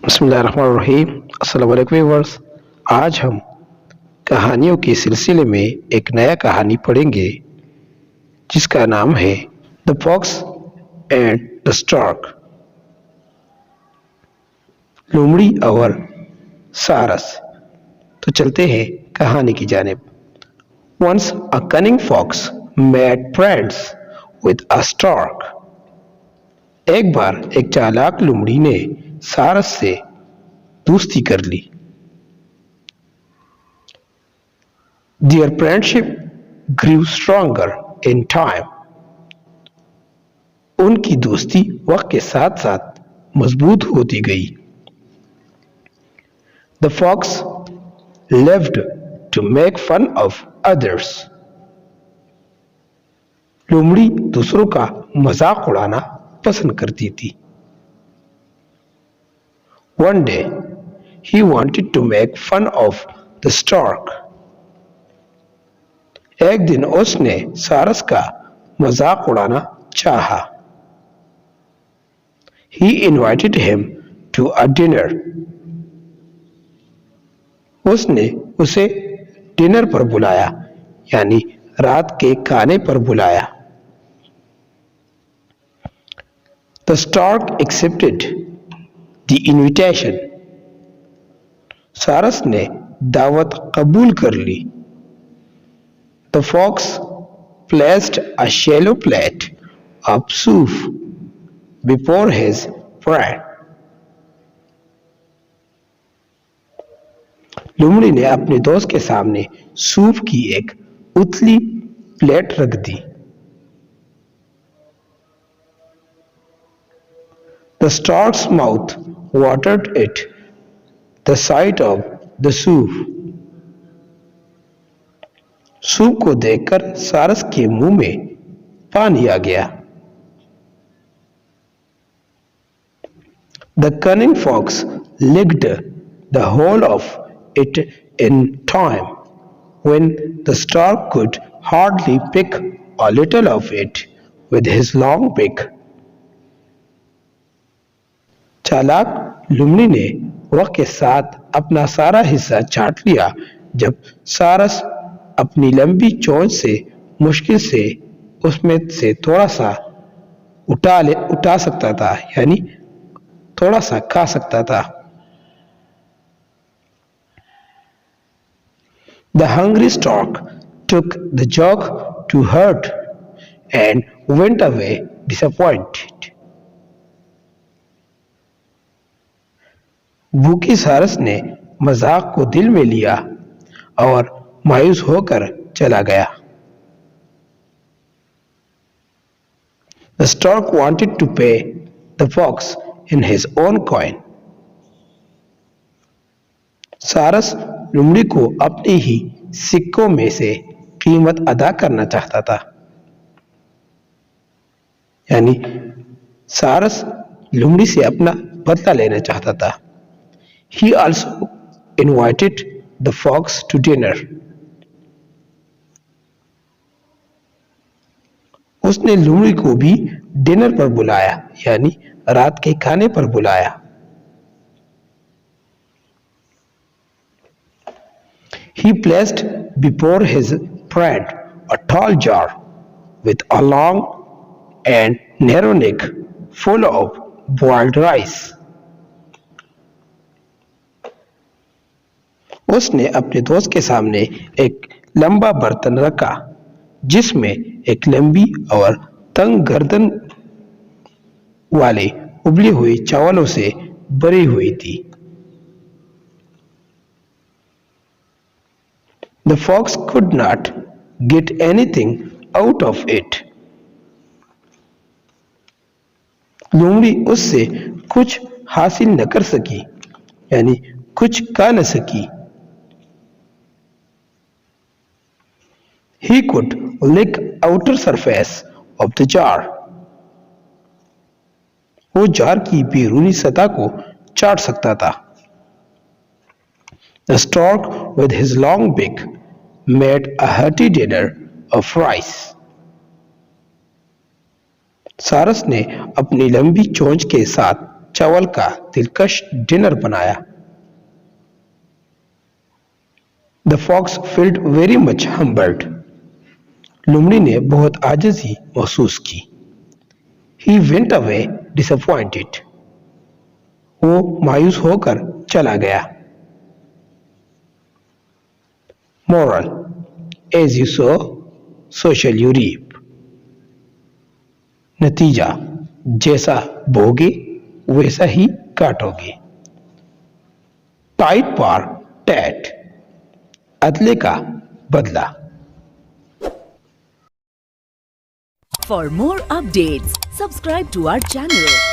बिस्मिल्लाहिर्रहमानिर्रहीम। अस्सलाम वालेकुम व्यूअर्स। आज हम कहानियों के सिलसिले में एक नया कहानी पढ़ेंगे जिसका नाम है the fox and the stork. लोमड़ी और सारस। तो चलते हैं कहानी की जानिब। Once a cunning fox made friends with a stork. एक बार एक चालाक लोमड़ी ने सारस से दोस्ती कर ली। Their friendship grew stronger in time. उनकी दोस्ती वक्त के साथ साथ मजबूत होती गई। The fox loved to make fun of others. लोमड़ी दूसरों का मजाक उड़ाना पसंद करती थी। One day, he wanted to make fun of the stork. एक दिन उसने सारस का मजाक उड़ाना चाहा। He invited him to a dinner. उसने उसे डिनर पर बुलाया, यानी रात के खाने पर बुलाया। The stork accepted the invitation. सारस ने दावत कबूल कर ली। The fox placed a shallow plate of soup before his friend. लोमड़ी ने अपने दोस्त के सामने सूप की एक उतली प्लेट रख दी। The stork's mouth watered at the sight of the soup. Soup को देखकर सारस के मुंह में पानी आ गया। The cunning fox licked the whole of it in time when the stork could hardly pick a little of it with his long beak. चालाक लोमड़ी ने वक्त के साथ अपना सारा हिस्सा चाट लिया जब सारस अपनी लंबी चोंच से मुश्किल से उसमें से थोड़ा सा उठा सकता था, यानी थोड़ा सा खा सकता था। The hungry stork took the jug to heart and went away disappointed. भूखी सारस ने मजाक को दिल में लिया और मायूस होकर चला गया। The stork wanted to pay the fox in his own coin. सारस लोमड़ी को अपने ही सिक्कों में से कीमत अदा करना चाहता था, यानी सारस लोमड़ी से अपना बदला लेना चाहता था। He also invited the fox to dinner. उसने लोमड़ी को भी डिनर पर बुलाया, यानी रात के खाने पर बुलाया। He placed before his friend a tall jar with a long and narrow neck full of boiled rice. उसने अपने दोस्त के सामने एक लंबा बर्तन रखा जिसमें एक लंबी और तंग गर्दन वाले उबले हुए चावलों से भरी हुई थी। The fox could not get anything out of it. लोमड़ी उससे कुछ हासिल न कर सकी, यानी कुछ खा न सकी। He could lick outer surface of the jar. वो जार की बैरूनी सतह को चाट सकता था। The stork with his long beak made a hearty dinner of rice. सारस ने अपनी लंबी चोंच के साथ चावल का दिलकश डिनर बनाया। The fox felt very much humbled. लोमड़ी ने बहुत आजिज़ी महसूस की। He went away disappointed. वो मायूस होकर चला गया। Moral, as you sow so shall you reap. नतीजा, जैसा बोगे वैसा ही काटोगे। टाइट फॉर टैट, अदले का बदला। For more updates, subscribe to our channel